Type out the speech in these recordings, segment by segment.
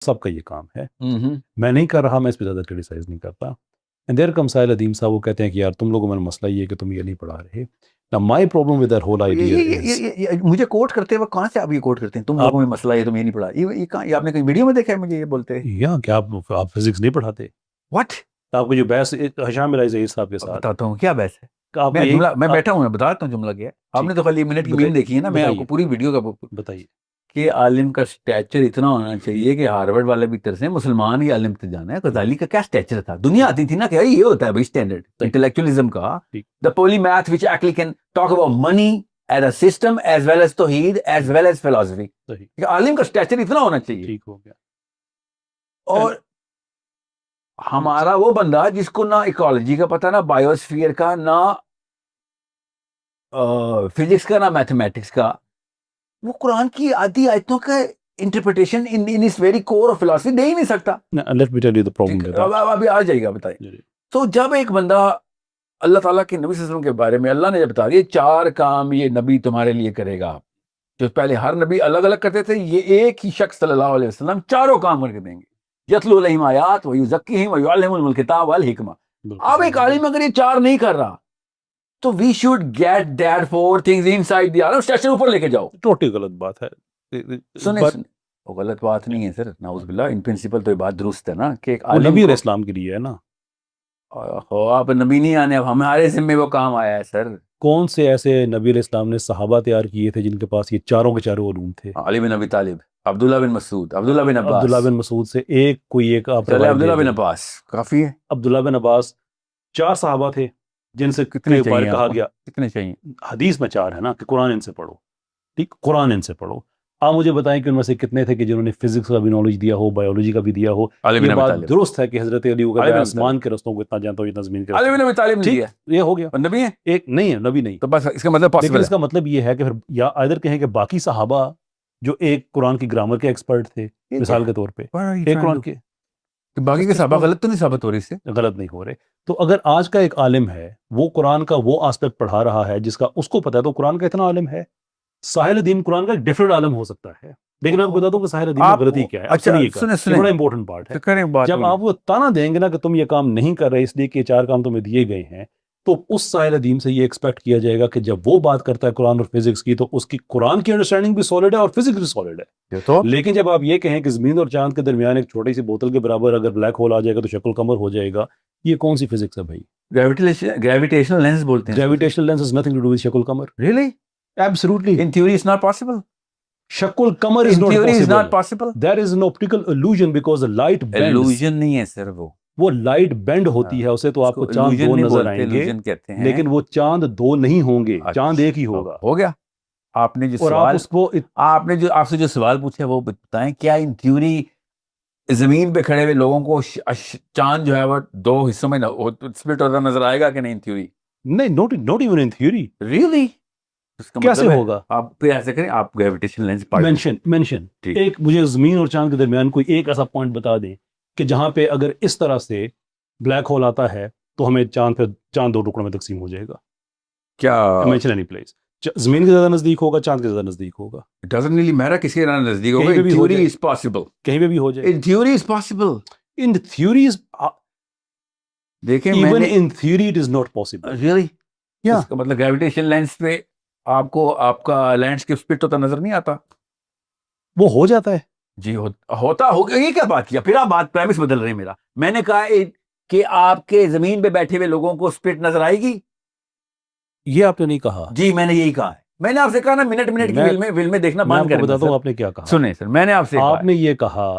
सबका ये काम है। मैं नहीं कर रहा, मैं इस पर ज़्यादा क्रिटिसाइज नहीं करता। एंड देयर कम साहिल अदीम साहब, वो कहते हैं कि यार तुम लोगों में मसला ये है कि तुम ये नहीं पढ़ा रहे। Now my problem with that whole idea is, मुझे कोट करते हुए कहाँ से आप ये कोट करते हैं, तुम लोगों में मसला है तुम ये नहीं पढ़ा, ये कहाँ, ये आपने कहीं वीडियो में देखा है मुझे ये बोलते? या क्या आप फिजिक्स नहीं पढ़ाते? व्हाट? आपको जो बहस हशाम मिलाई ज़हीर साहब के साथ, बताता हूँ क्या बहस है। आपने मैं जुमला, मैं बैठा हूँ, मैं बताता हूँ जुमला क्या है। आपने तो खाली मिनट की मीम देखी है ना, मैं आपको पूरी वीडियो का बताइए कि आलिम का स्टैचर इतना होना चाहिए कि हार्वर्ड वाले भी तरसे मुसलमान ही आलिम से जाना है। गजाली का क्या स्टैचर था, दुनिया आती थी ना कि ये होता है भाई स्टैंडर्ड इंटेलेक्चुअलिज्म का, the polymath which actually can talk about money as a system as well as तौहीद एज वेल एज फिलॉसफी। आलिम का स्टैचर इतना होना चाहिए। ठीक हो गया। और हमारा वो बंदा जिसको ना इकोलॉजी का पता, ना बायोस्फीयर का, ना फिजिक्स का, ना मैथमेटिक्स का, वो कुरान की आधी आयतों का इंटरप्रिटेशन इन इस वेरी कोर ऑफ फिलॉसफी दे ही नहीं सकता। Let me tell you the problem. अभी आ जाएगा, बताइए। तो जब एक बंदा अल्लाह ताला के नबी सल्लल्लाहु अलैहि वसल्लम के बारे में अल्लाह ने जब बता दिया 4 काम ये नबी तुम्हारे लिए करेगा, जो पहले हर नबी अलग अलग करते थे, ये एक ही शख्स सल्लल्लाहु अलैहि वसल्लम 4 काम करके देंगे। यतलू अलैहिम आयात व युज़क्कीहिम व युअल्लिमुहुमुल किताब वल हिकमा। अब एक आलिम अगर ये 4 नहीं कर रहा तो we should get that 4 things inside the आलम, स्टेशन ऊपर लेके जाओ। टोटली गलत बात है। सुने वो गलत बात नहीं है सर, नाउज़ुबिल्लाह, इन प्रिंसिपल तो ये बात दुरुस्त है ना कि एक आलिम नबी इस्लाम के लिए है ना। हो आप नबी नहीं आने, अब हमारे जिम्मे वो काम आया है सर। कौन से ऐसे नबी इस्लाम ने सहाबा तैयार किए थे जिनके पास ये चारों के चारों उलूम थे? अली बिन अबी तालिब, अब्दुल्ला बिन मसूद, अब्दुल्ला बिन अब्बास। अब्दुल्ला बिन मसूद से एक कोई एक आप चले, अब्दुल्ला बिन अब्बास काफी है। अब्दुल्ला बिन अब्बास 4 सहाबा थे जिनसे कितने बार कहा गया, कितने चाहिए? हदीस में 4 है ना कि कुरान इनसे पढ़ो। ठीक, कुरान इनसे पढ़ो। आप मुझे बताएं कि उनमें से कितने थे कि जिन्होंने फिजिक्स का भी नॉलेज दिया हो, बायोलॉजी का भी दिया हो। ये बात दुरुस्त है कि हजरत अली को आसमान के रस्तों को इतना जानता हो जितना जमीन के अली बिन अबी तालिब ने दिया। ये हो गया, नबी है एक नहीं है, नबी नहीं। तो बस इसका मतलब पॉसिबल है। इसका मतलब ये है कि फिर या आइदर कहें कि बाकी सहाबा जो एक कुरान की ग्रामर के एक्सपर्ट थे मिसाल के तौर पे, एक कुरान के बाकी के सहाबा गलत तो नहीं साबित हो रही, इससे गलत नहीं हो रहे। तो अगर आज का एक आलिम है वो कुरान का वो एस्पेक्ट पढ़ा रहा है जिसका उसको पता है, तो कुरान का इतना आलिम है। साहिल अदीम कुरान का डिफरेंट आलम हो सकता है, लेकिन आपको बता दूं कि साहिल अदीम में गलती क्या है। अच्छा सुने बड़ा इंपॉर्टेंट पार्ट है। जब आप वो ताना देंगे ना कि तुम ये काम नहीं कर रहे इसलिए कि 4 काम तुम्हें दिए गए हैं, तो उस साहिल अदीम से ये एक्सपेक्ट किया जाएगा कि जब वो बात करता है कुरान और फिजिक्स की, तो उसकी कुरान की अंडरस्टैंडिंग भी सॉलिड है और फिजिक्स भी सॉलिड है। तो लेकिन जब आप ये कहें कि जमीन और चांद के दरमियान एक छोटी सी बोतल के बराबर अगर ब्लैक होल आ जाएगा तो शक्ल कमर हो जाएगा, ये कौन सी फिजिक्स है भाई? ग्रेविटेशनल लेंस बोलते हैं। Gravitational lens is nothing to do with शक्ल कमर। Really? Absolutely. In theory it's not possible. Shakul Qamar is not possible. Is not possible. There is an optical illusion because the light bends. Illusion नहीं है sir, वो light bend होती है, उसे तो आपको चांद 2 नजर आएंगे, लेकिन वो चांद 2 नहीं होंगे। चांद एक ही होगा। हो गया। आपने जो सवाल आपने जो आपसे जो सवाल पूछा वो बताएं, क्या इन थ्योरी जमीन पे खड़े हुए लोगों को चांद जो है वो 2 हिस्सों में स्प्लिट होता नजर आएगा कि नहीं? इन थ्योरी नहीं, not even in theory. Really? कैसे मतलब होगा? आप फिर ऐसे करें, आप ग्रेविटेशनल लेंस मेंशन एक मुझे जमीन और चांद के दरमियान कोई एक ऐसा पॉइंट बता दें कि जहां पे अगर इस तरह से ब्लैक होल आता है तो हमें चांद 2 टुकड़ों में तकसीम हो जाएगा। क्या मेंशन एनी प्लेस? जमीन के ज्यादा नजदीक होगा, चांद के ज्यादा नजदीक होगा, इट डजंट रियली मैटर किसके ज्यादा नजदीक होगा। इन थ्योरी इज पॉसिबल, कहीं पे भी हो जाए। In theory is possible, in theory is, देखें even in theory it is not possible. Really? या इसका मतलब ग्रेविटेशनल लेंस पे आपको आपका लैंडस्केप स्प्लिट होता नजर नहीं आता? वो हो जाता है जी, होता होगा। ये क्या बात किया फिर आप? बात प्रेमिस बदल रहे हैं मेरा। मैंने कहा कि आपके जमीन पे बैठे हुए लोगों को स्प्लिट नजर आएगी, ये आपने नहीं कहा। जी मैंने यही कहा है। मैंने आपसे कहा ना मिनट की विल में देखना बंद कर। बताता हूं आपने क्या कहा। सुने सर, मैंने आपने ये कहा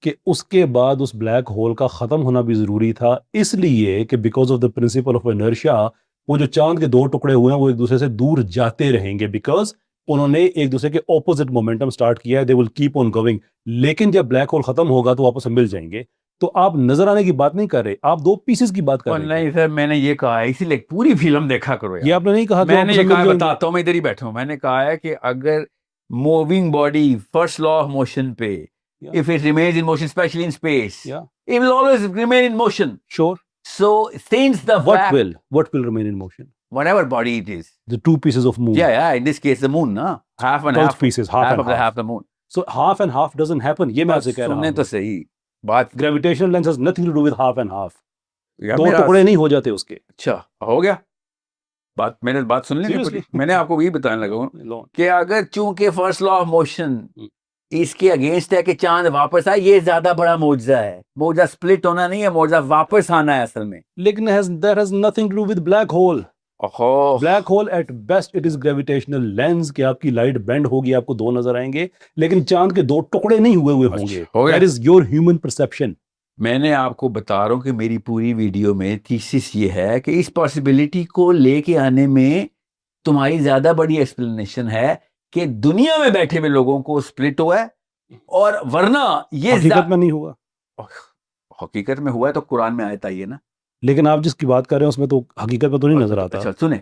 कि उसके बाद उस ब्लैक होल का खत्म होना भी जरूरी था, इसलिए कि because of the principle of inertia वो जो चांद के 2 टुकड़े हुए हैं वो एक दूसरे से दूर जाते रहेंगे, बिकॉज उन्होंने एक दूसरे के ऑपोजिट मोमेंटम स्टार्ट किया है। They will keep on going. लेकिन जब ब्लैक होल खत्म होगा तो वापस मिल जाएंगे। तो आप नजर आने की बात नहीं कर रहे, आप 2 पीसेस की बात कर रहे हैं। नहीं सर, मैंने ये कहा है, इसीलिए पूरी फिल्म देखा करो यार। ये आपने नहीं कहा। मैंने ये कहा, बताता हूं, मैं इधर ही बैठा हूं। मैंने कहा है कि अगर moving body first law of motion पे, if it remains in motion specially in space, it will always remain in motion. Sure. So since the what will remain in motion? Whatever body it is. The 2 pieces of moon. Yeah. In this case, the moon, na? Half and half. Pieces, half and half. Half the moon. So half and half doesn't happen, ये मैं आपसे कह रहा सुनने हूं। तो सही बात। Gravitational lens has nothing to do with half and half, यार दो मेरा टुकड़े नहीं हो जाते उसके। अच्छा हो गया बात, मैंने बात सुन लेनी Seriously? पड़ी। मैंने आपको यही बताने लगा हूं Long. कि अगर चूंकि फर्स्ट लॉ ऑफ मोशन इसके अगेंस्ट है कि चांद वापस आए, ये ज्यादा बड़ा मौजजा है। मौजजा स्प्लिट होना नहीं है, मौजजा वापस आना है असल में। लेकिन that has nothing to do with black hole. ओहो, black hole at best it is gravitational lens, कि आपकी लाइट बेंड होगी, आपको दो नजर आएंगे, लेकिन चांद के दो टुकड़े नहीं हुए हुए होंगे। हो गया। That is your human perception. मैंने आपको बता रहा हूं कि मेरी पूरी वीडियो में थीसिस ये है कि इस पॉसिबिलिटी को लेके आने में तुम्हारी ज्यादा बड़ी एक्सप्लेनेशन है कि दुनिया में बैठे हुए लोगों को स्प्लिट हुआ है, और वरना ये हकीकत में नहीं हुआ। हकीकत में हुआ है तो कुरान में आयत आई है ना। लेकिन आप जिसकी बात कर रहे हैं उसमें तो हकीकत में तो नहीं नजर आता। अच्छा सुने,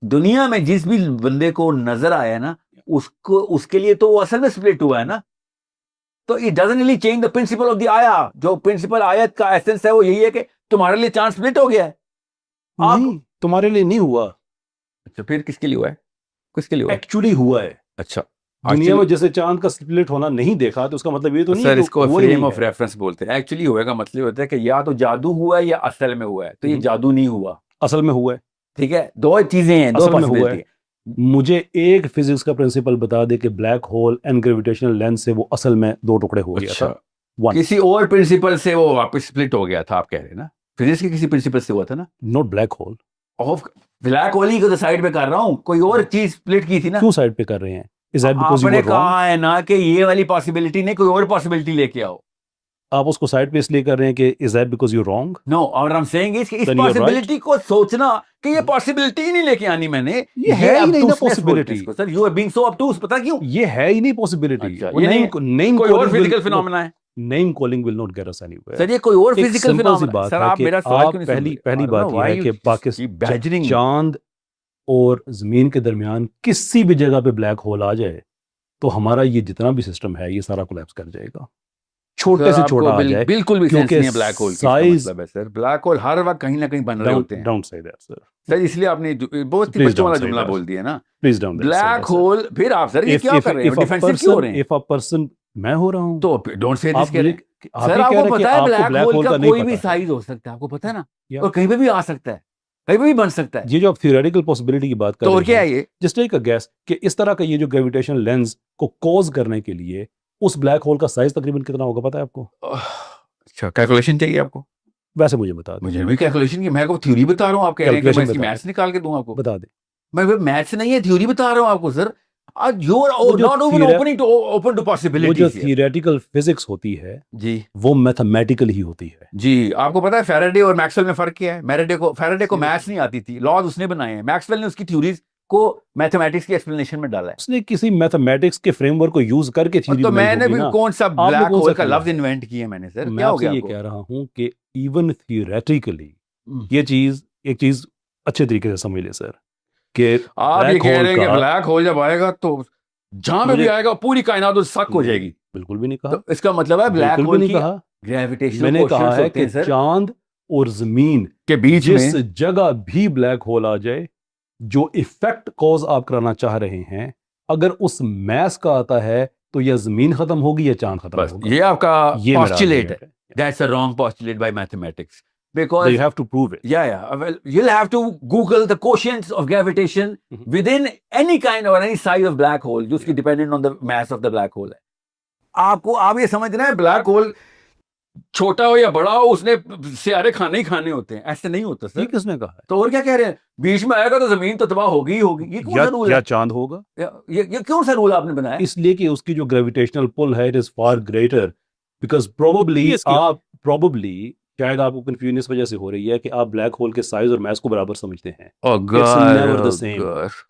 दुनिया में जिस भी बंदे को नजर आया ना, उसको उसके लिए तो वो असल में स्प्लिट हुआ है ना। तो it doesn't really change the principle of the आया। जो प्रिंसिपल आयत का एसेंस है वो यही है कि तुम्हारे लिए चांद स्प्लिट हो गया है। नहीं, तुम्हारे लिए नहीं हुआ, अच्छा फिर किसके लिए हुआ है? किसके लिए हुआ है? एक्चुअली हुआ है। अच्छा दुनिया में जैसे चांद का स्प्लिट होना नहीं देखा, तो उसका मतलब ये तो नहीं सर, है कि इसको वो ही फ्रेम नहीं ऑफ है। रेफरेंस बोलते हैं। एक्चुअली हुए का मतलब होता है कि या तो जादू हुआ है या असल में हुआ है। तो ये जादू नहीं हुआ, असल में हुआ है। ठीक है, दो चीजें हैं, दो असल में हुआ पॉसिबिलिटी है। है। मुझे एक फिजिक्स का प्रिंसिपल बता दे कि black hole and gravitational lens से वो असल में दो टुकड़े हो गया अच्छा, था। One. किसी और प्रिंसिपल से वो वापस स्प्लिट हो गया था, आप कह रहे हैं ना? फिजिक्स के किसी प्रिंसिपल से हुआ था ना? Not black hole. Of black hole ही को तो साइड पे कर रहा हूं, कोई और चीज स्प्लिट की थी ना? क्यों साइड पे कर रहे हैं? इज दैट बिकॉज़ यू आपने वर रॉन्ग? कहा है ना कि ये वाली पॉसिबिलिटी नहीं, कोई और पॉसिबिलिटी लेके आओ। आप उसको साइड पे इसलिए कर रहे हैं कि is that because you wrong? No, और हम सेइंग इस Then you're पॉसिबिलिटी को सोचना कि ये पॉसिबिलिटी ही नहीं लेके आनी मैंने, ये है ही नहीं ना obtuseness बोलते हैं possibility। इसको। Sir you are being so obtuse, पता क्यों? ये है ही नहीं पॉसिबिलिटी। अच्छा, ये नहीं, कोई और फिजिकल फिनोमेना है। Name calling will not get us anywhere. Sir ये कोई और एक फिजिकल सिंपल सी फिनोमेना। बात सर है आप कि मेरा सवाल आप क्यों नहीं सुन रहे? पहली बात यह है कि पाकिस्तान चांद और जमीन के दरमियान किसी भी जगह पे ब्लैक होल आ जाए तो हमारा ये जितना भी सिस्टम है ये सारा कोलैप्स कर जाएगा। छोटे से छोटा आ जाए, बिल्कुल भी सेंस क्योंकि नहीं है ब्लैक होल की। size- मतलब है सर, ब्लैक होल हर वक्त कहीं ना कहीं बन रहे होते हैं। Don't say that sir, sir इसलिए आपने बहुत ही Please बच्चों वाला don't say जुमला that. बोल दिया ना, प्लीज डोंट ब्लैक होल। फिर आप सर ये क्या कर रहे हैं, डिफेंसिव क्यों हो रहे हैं? इफ अ पर्सन, मैं हो रहा हूं तो डोंट से आप दिस कह रहे हैं। आप सर ही कह आपको रहे हैं कि पता है आपको ब्लैक ब्लैक होल होल का का नहीं कोई भी पता है। साइज हो सकता है, आपको पता है ना? Yeah. और कहीं पे भी आ सकता है, कहीं पे भी बन सकता है। ये जो आप थियोरेटिकल पॉसिबिलिटी की बात कर तो और रहे क्या हैं, है ये? जस्ट टेक अ गेस कि इस तरह का ये जो ग्रेविटेशनल लेंस को कॉज करने के लिए उस ब्लैक होल का साइज तकरीबन कितना होगा पता है आपको? अच्छा, कैलकुलेशन चाहिए आपको? वैसे मुझे बता दें। मुझे भी कैलकुलेशन की, मैं आपको थ्योरी बता रहा हूँ, आप कह रहे हैं कि मैं Calculation इसकी बता मैथ्स निकाल के दूं आपको। बता दें। मैं मैथ्स नहीं है, थ्योरी बता रहा हूँ आपको सर। यू वो आर जो नॉट इवन ओपन टू वो जो पॉसिबिलिटीज थियोरेटिकल फिजिक्स होती है जी। वो मैथमेटिकल ही होती है। जी, आपको पता है फैराडे और मैक्सवेल में फर्क क्या है? फैराडे को मैथ्स नहीं आती थी, लॉज उसने बनाए हैं। मैक्सवेल ने उसकी थ्योरीज को मैथमेटिक्स की एक्सप्लेनेशन में डाला है। उसने किसी मैथमेटिक्स के फ्रेमवर्क को यूज करके थ्योरी तो बनाई मैंने होगी भी ना। कौन सा आपने ब्लैक कौन सा होल का किया लफ्ज है? इन्वेंट किया मैंने सर? मैं क्या हो आपसे गया ये आपको? कह रहा हूं कि इवन थियोरेटिकली ये चीज एक चीज अच्छे तरीके से समझ ले सर कि आप ये ब्लैक कह होल रहे हैं कि का ब्लैक होल जब आएगा तो जहां पे भी मुझे- आएगा पूरी कायनात तो शक हो जाएगी। बिल्कुल भी नहीं कहा, तो इसका मतलब है ब्लैक बिल्कुल भी होल नहीं की कहा। ग्रेविटेशनल मैंने कहा कोएफिशिएंट्स है होते कि हैं सर चांद और जमीन के बीच जिस में। जगह भी ब्लैक होल आ जाए, जो इफेक्ट कॉज आप कराना चाह रहे हैं, अगर उस मैस का आता है तो या जमीन खत्म होगी या चांद खत्म बस होगा। ये आपका ये मेरा postulate है। argument है। That's a wrong postulate by mathematics They because have to prove it. yeah, well, you'll have to Google the quotients of gravitation within any kind or any size of black hole, जो उसकी dependent on the mass of the black hole है। आप ये समझना है black hole छोटा हो या बड़ा हो, उसने सियारे खाने ही खाने होते हैं, ऐसे नहीं होता ये सर। किसने कहा है? तो और क्या कह रहे हैं, बीच में आएगा तो जमीन तो तबाह होगी ही होगी। ये कौन सा रूल या है? चांद होगा, ये कौन सा रूल आपने बनाया? इसलिए कि उसकी जो ग्रेविटेशनल पुल है it is far greater because probably शायद आपको कंफ्यूजन इस वजह से हो रही है कि आप ब्लैक होल के साइज और मैस को बराबर समझते हैं। It's never the same.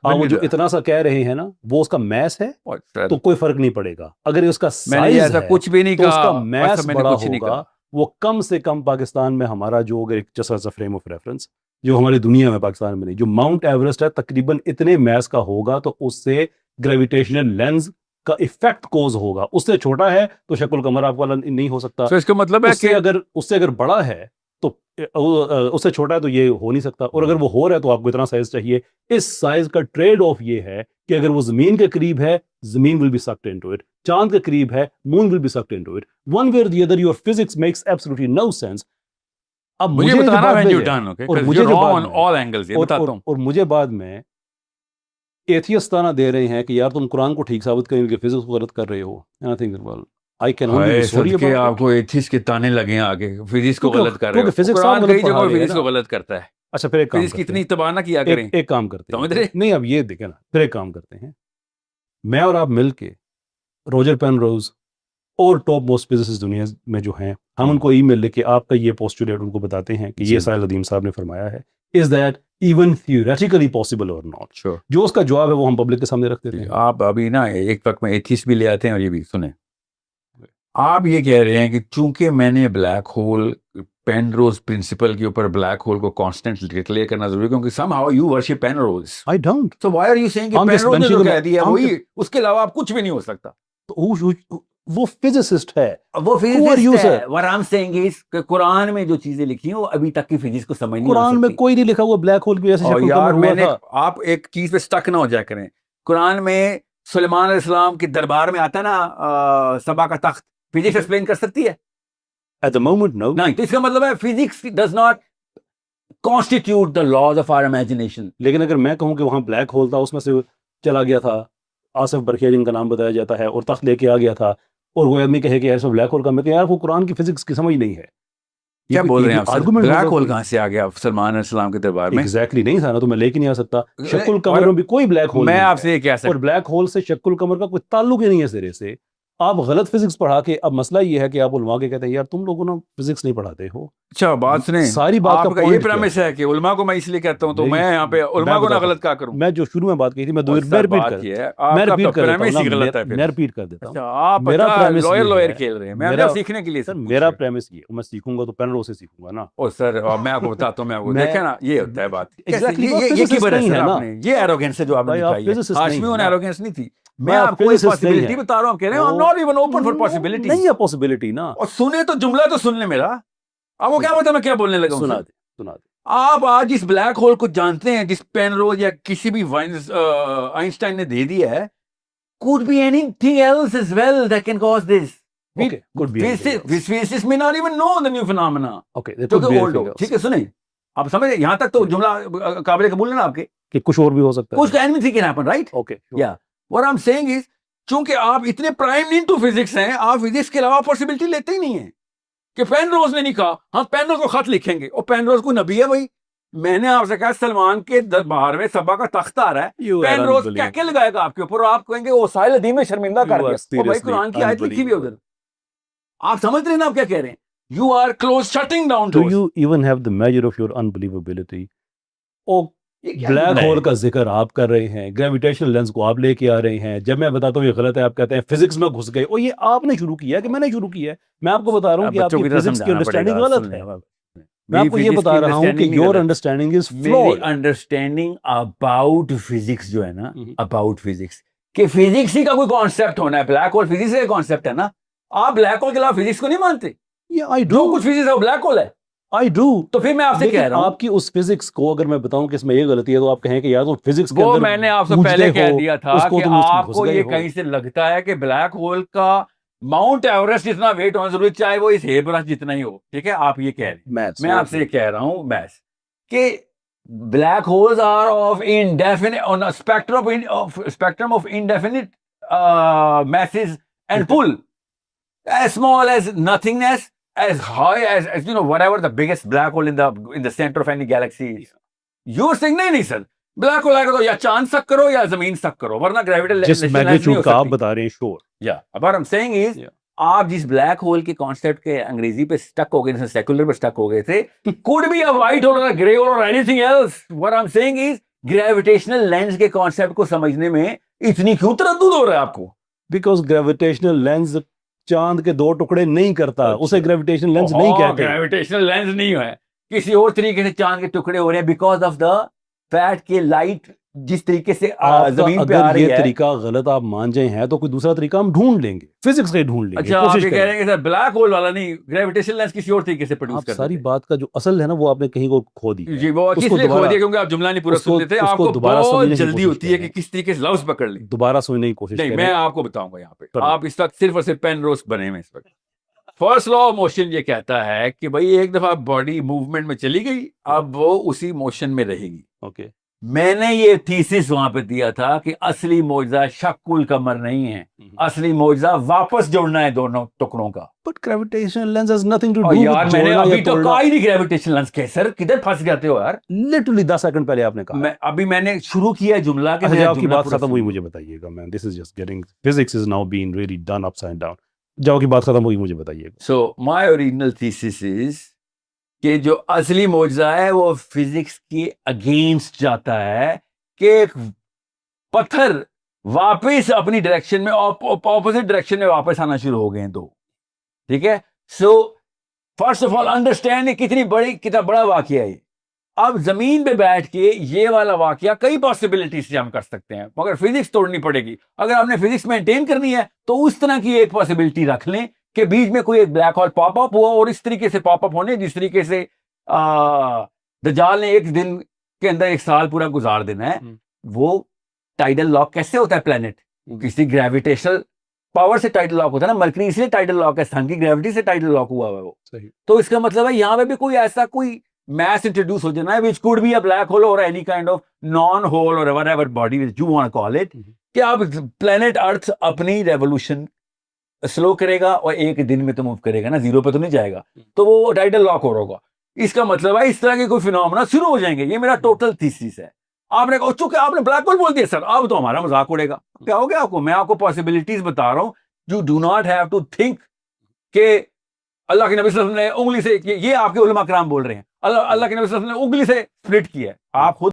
आप वो जो इतना सा कह रहे हैं ना, वो उसका मैस है तो कोई फर्क नहीं पड़ेगा। अगर ये उसका मैंने साइज ऐसा है कुछ भी नहीं तो कहा, उसका ऐसा मैस मैंने बड़ा कुछ नहीं होगा। कहा। वो कम से कम पाकिस्तान में हमारा जो अगर जैसा सा फ्रेम ऑफ रेफरेंस जो हमारी दुनिया में, पाकिस्तान में नहीं, जो माउंट एवरेस्ट है तकरीबन इतने मैस का होगा, तो उससे ग्रेविटेशनल लेंस का इफेक्ट कोज होगा। उससे छोटा है तो शक्ल कमर आपको वाला नहीं हो सकता। तो इसका मतलब है कि उससे अगर बड़ा है तो उससे छोटा है तो ये हो नहीं सकता, और अगर वो हो रहा है तो आपको इतना साइज चाहिए। इस साइज का ट्रेड ऑफ ये है कि अगर वो जमीन के करीब है, जमीन will be sucked into it, चांद के करीब है, moon will be sucked into it, one way और the other your physics makes absolutely no sense. अब मुझे जो बताना बाद व्हेन में यू है, डन, ओके, और मुझे मुझे जो रॉन्ग बाद ऑन में ऑल एंगल्स ये बताता हूं। और मुझे बाद में एथियस्ट ताना दे रहे हैं कि यार तुम कुरान को ठीक साबित करेंगे, फिजिक्स को गलत कर रहे हो। And I think well I can only be high sorry सदके अबाउट इट। आपको एथिस्ट के ताने लगे हैं आगे, फिजिक्स को क्योंकि गलत कर रहे हो। क्योंकि फिजिक्स कुरान आप कई गलत पढ़ा जगह रहे हैं फिजिक्स को ना। गलत करता है। अच्छा फिर एक काम फिजिक्स की करते इतनी हैं, तबाह ना किया करें। एक काम करते समझ हैं, रहे? नहीं अब ये देखें ना, फिर एक काम करते हैं, मैं और आप मिलके रोजर पेनरोज और टॉप मोस्ट फिजिसिस्ट दुनिया में जो हैं, हम उनको ईमेल लिखे आपका ये पोस्टुलेट उनको बताते हैं कि ये जी। साहिल अदीम साहब ने फरमाया है, is that even theoretically possible और नॉट। श्योर। जो उसका जवाब है वो हम पब्लिक के सामने रख देते हैं। आप अभी ना एक वक्त में एथिस्ट भी ले आते हैं और ये भी सुने। आप ये कह रहे हैं कि चूंकि मैंने ब्लैक होल पेनरोज प्रिंसिपल के ऊपर ब्लैक होल को कांस्टेंट डिक्लेयर करना जरूरी है, क्योंकि somehow you worship Penrose. I don't. So why are you saying कि I'm just पेनरोज ने जो mentioning कह दिया I'm वही, उसके अलावा आप कुछ भी नहीं हो सकता। वो फिजिसिस्ट है, वो Who are you, फिजिसिस्ट है। sir? What I'm saying is कि कुरान में जो चीजें लिखी हैं वो अभी तक की फिजिक्स को समझ नहीं आ कुरान में सकती। कोई नहीं लिखा हुआ ब्लैक होल की वजह से और शक्ल यार कमर हुआ मैंने, था। आप एक चीज पे स्टक ना हो जाया करें। कुरान में सुलेमान अलैहिस्सलाम के दरबार में आता है ना सबा का तख्त, फिजिक्स एक्सप्लेन कर सकती है? At the moment, no. नहीं, तो इसका मतलब है physics does not constitute the laws of our imagination. लेकिन अगर मैं कहूं कि वहां ब्लैक होल था, उसमें से चला गया था आसिफ बरखिया जिनका नाम बताया जाता है, और तख्त लेके आ गया था, और वो आदमी कहे कि यार सब ब्लैक होल का, मैं कहूं यार वो कुरान की फिजिक्स की समझ नहीं है। क्या बोल रहे हैं आप सर? आर्गुमेंट ब्लैक होल कहाँ से आ गया सलमान अलैहिस्सलाम के दरबार में? एग्जैक्टली नहीं था ना, तो मैं लेके नहीं आ सकता। शक्ल कमर में भी कोई ब्लैक होल मैं नहीं आपसे ये कह है, और सकता ब्लैक होल से शक्ल कमर का कोई ताल्लुक ही नहीं है सिरे से। आप गलत फिजिक्स पढ़ा के, अब मसला ये है कि आप उलमा के कहते हैं यार तुम लोगों ने फिजिक्स नहीं पढ़ाते हो। अच्छा बात सुने, सारी बात का आपका ये point क्या प्रमिस है कि उलमा को मैं इसलिए कहता हूँ, तो मेरी- मैं यहाँ पे उलमा मैं को ना बताता गलत क्या करूँ? मैं जो शुरू में बात की थी, मैं और सर रिपीट बात कर ये है, मैं आपका रिपीट तो कर देता premise ही हूँ गलत है ना, फिर। मैं रिपीट कर देता हूँ। अच्छा आप मेरा पता premise लॉयर ये लॉयर है, खेल रहे हैं, मैं मेरा- आपसे सीखने के लिए सर सब मेरा पूछ प्रेमिस ये, मैं सीखूंगा तो पेनरोज से सीखूंगा ना। रहा हूँ। ओ सर मैं आपको बताता हूँ, मैं आपको मैं- देखे ना, ये होता है बात। Exactly, कैसे वो ये physicist की वजह नहीं से है ना। आपने ये एरोगेंस है जो आपने भाई, आप दिखाई है। physicist नहीं हाशमी है उन ना। एरोगेंस नहीं थी। मैं मैं आपको एक physicist नहीं पॉसिबिलिटी है। बता रहा हूँ, कह रहे हैं I am not even open for possibility. नहीं है पॉसिबिलिटी ना। और सुने तो जुमला तो सुन ले मेरा, आपको क्या पता मैं क्या बोलने लगा हूँ सुना सर? दे, सुना दे। आप आज इस ब्लैक होल को जानते हैं जिस पेनरोज या किसी भी आइंस्टाइन ने दे दिया है, could be anything else as well that can cause this. Okay, could be anything else. Physicists may not even know the new phenomena. Okay, there जो could कि be old हो, anything else. ठीक है सुने, आप समझे यहाँ तक तो जुमला काबिल कबूल है ना आपके? कि कुछ और भी हो सकता है। कुछ anything can happen, right? Okay, sure. Yeah. What I'm saying is, चूंकि आप इतने प्राइम इनटू फिजिक्स हैं, आप फिजिक्स के अलावा पॉसिबिलिटी लेते ही नहीं है कि पेनरोज ने नहीं कहा हम पेनरोज को खत लिखेंगे, और पेनरोज को नबी है भाई। मैंने आपसे कहा सलमान के दरबार में सबा का तख्त आ रहा है, You are पेनरोज क्या unbelievable. क्या लगाएगा आपके ऊपर, और आप कहेंगे ओ साहिल अदीम ने शर्मिंदा कर You are दिया। ओ भाई seriously कुरान की आयत लिखी हुई है उधर। unbelievable. आप समझ रहे हैं ना आप क्या कह रहे हैं? You are close shutting down Do you even have the measure of your unbelievability? ओ ब्लैक होल का जिक्र आप कर रहे हैं, ग्रेविटेशनल लेंस को आप लेके आ रहे हैं, जब मैं बताता हूँ ये गलत है आप कहते हैं फिजिक्स में घुस गए। और ये आपने शुरू किया है कि मैंने शुरू किया है? मैं आपको बता रहा हूँ कि आपकी फिजिक्स की अंडरस्टैंडिंग गलत है। मैं आपको ये बता रहा हूँ कि योर अंडरस्टैंडिंग इज मेरी फ्लॉड। अंडरस्टैंडिंग अबाउट फिजिक्स जो है ना, अबाउट फिजिक्स कि फिजिक्स ही का कोई कॉन्सेप्ट होना है, ब्लैक होल फिजिक्स का कॉन्सेप्ट है ना। आप ब्लैक होल के अलावा फिजिक्स को नहीं मानते? आई जो डू, कुछ फिजिक्स है वो ब्लैक होल है। I do. तो फिर मैं आपसे कह रहा हूँ, आपकी उस फिजिक्स को अगर मैं बताऊं कि इसमें ये गलती है, तो आप कहें कि यार तो फिजिक्स के वो अंदर मैंने आपसे गूंजते पहले कह हो, दिया था उसको कि तुम उसमें घुस आपको गए ये हो। कहीं से लगता है कि ब्लैक होल का माउंट एवरेस्ट जितना वेट होना जरूरी, चाहे वो इस हेब्रश जितना ही हो, ठीक है? आप ये कह रहे हैं, मैं आपसे ये कह रहा हूँ मैथ्स कि black holes are of indefinite on a spectrum of indefinite masses and pull, as small as nothingness, as high as you know whatever the biggest black hole in the center of any galaxy is. You're saying नहीं sir, black hole आएगा तो या चांद सक करो या जमीन सक करो, वरना जिस मैग्नीट्यूड का आप बता रहे हैं, श्योर। या अब आई एम सेइंग इज, आप जिस ब्लैक होल के कॉन्सेप्ट के अंग्रेजी पे स्टक हो गए, सेकुलर पे स्टक हो गए थे, could be a white hole और अ ग्रे होल और anything else. What I am saying is, gravitational lens के कॉन्सेप्ट को समझने में इतनी क्यों तरद्दुद हो रहा है आपको? बिकॉज ग्रेविटेशनल लेंस चांद के दो टुकड़े नहीं करता, उसे ग्रेविटेशनल लेंस नहीं कहते। ग्रेविटेशनल लेंस नहीं है, किसी और तरीके से चांद के टुकड़े हो रहे हैं बिकॉज ऑफ द फैक्ट कि लाइट जिस तरीके से आपका जमीन पे आ अगर रही ये है। तरीका गलत आप मान जाए हैं तो कोई दूसरा तरीका हम ढूंढ लेंगे, फिजिक्स का ढूंढ लेंगे, अच्छा, आप कोशिश ये कह करेंगे। रहे हैं कि सर ब्लैक होल वाला नहीं, ग्रेविटेशनल लेंस किसी और तरीके से प्रोड्यूस आप करते सारी थे। बात का जो असल है ना वो आपने कहीं को खो दी है। जी, वो किस उसको लिए खो दोबारा दिया? क्योंकि आप जुमला नहीं पूरा उसको सुनते थे, उसको आपको दोबारा बहुत समझने की जल्दी कोशिश होती है करें, कि किस तरीके से लफ्ज पकड़ लें। दोबारा समझने की कोशिश नहीं, करें। मैं आपको बताऊंगा यहाँ पे। करो। आप इस वक्त सिर्फ और सिर्फ पेन रोस्ट बने हुए इस वक्त। फर्स्ट लॉ ऑफ मोशन ये कहता है कि भाई एक दफा बॉडी मूवमेंट में चली गई, अब वो उसी मोशन में रहेगी। ओके, मैंने ये थीसिस वहां पे दिया था कि असली मौजज़ा शक्कुल कमर नहीं है, असली मौजज़ा वापस जोड़ना है दोनों टुकड़ों का। But gravitational lens has nothing to और डू यार विद मैंने जोड़ना या अभी तो तोड़ना। कहा ही नहीं ग्रेविटेशनल लेंस के। सर किधर फंस जाते हो यार? लिटरली 10 सेकंड पहले आपने कहा। अभी मैंने शुरू किया है जुमला के। अच्छा, मेरा जब आपकी जुमला बात पूरा खत्म हुई सुनो। मुझे बताइएगा man, this is just getting, physics is now being really done upside down. जब आपकी बात खत्म हुई मुझे बताइएगा। So my original thesis is कि जो असली मौजज़ा है वो फिजिक्स के अगेंस्ट जाता है कि एक पत्थर वापस अपनी डायरेक्शन में ऑपोजिट डायरेक्शन में वापस आना शुरू हो गए हैं दो। ठीक है, so first of all understand कितना बड़ा वाकया है। अब जमीन पे बैठ के ये वाला वाकया कई पॉसिबिलिटी से हम कर सकते हैं, मगर फिजिक्स तोड़नी पड़ेगी। अगर आपने फिजिक्स मेंटेन करनी है तो उस तरह की एक पॉसिबिलिटी रख लें कि बीच में कोई एक ब्लैक होल पॉप अप हुआ, और इस तरीके से पॉप अप होने जिस तरीके से दज्जाल ने एक दिन के अंदर एक साल पूरा गुजार देना है। वो टाइडल लॉक कैसे होता है? प्लेनेट किसी ग्रेविटेशनल पावर से टाइडल लॉक होता है ना। मरकरी इसलिए टाइडल लॉक है, सन की ग्रेविटी से टाइडल लॉक हुआ है वो। सही। तो इसका मतलब है यहाँ पे भी कोई ऐसा कोई मैस इंट्रोड्यूस हो जाना है which could be a black hole और any kind of non hole और whatever body which you want to call it, कि अब प्लेनेट अर्थ अपनी रेवोल्यूशन स्लो करेगा और एक दिन में तो मूव करेगा ना, जीरो पे तो नहीं जाएगा, तो वो टाइडल लॉक हो होगा। इसका मतलब है इस तरह के कोई फिनोमेना शुरू हो जाएंगे। ये मेरा टोटल थीसिस है। आपने कहा चूंकि आपने ब्लैक होल बोल दिया सर, अब तो हमारा मजाक उड़ेगा। क्या हो गया आपको? मैं आपको पॉसिबिलिटीज बता रहा हूं। You do not have to think कि अल्लाह के नबी सल्लल्लाहु अलैहि वसल्लम ने उंगली से, ये आपके उलमा कराम बोल रहे हैं, अल्लाह के नबी सल्लल्लाहु अलैहि वसल्लम ने उंगली से स्प्लिट किया है। आप खुद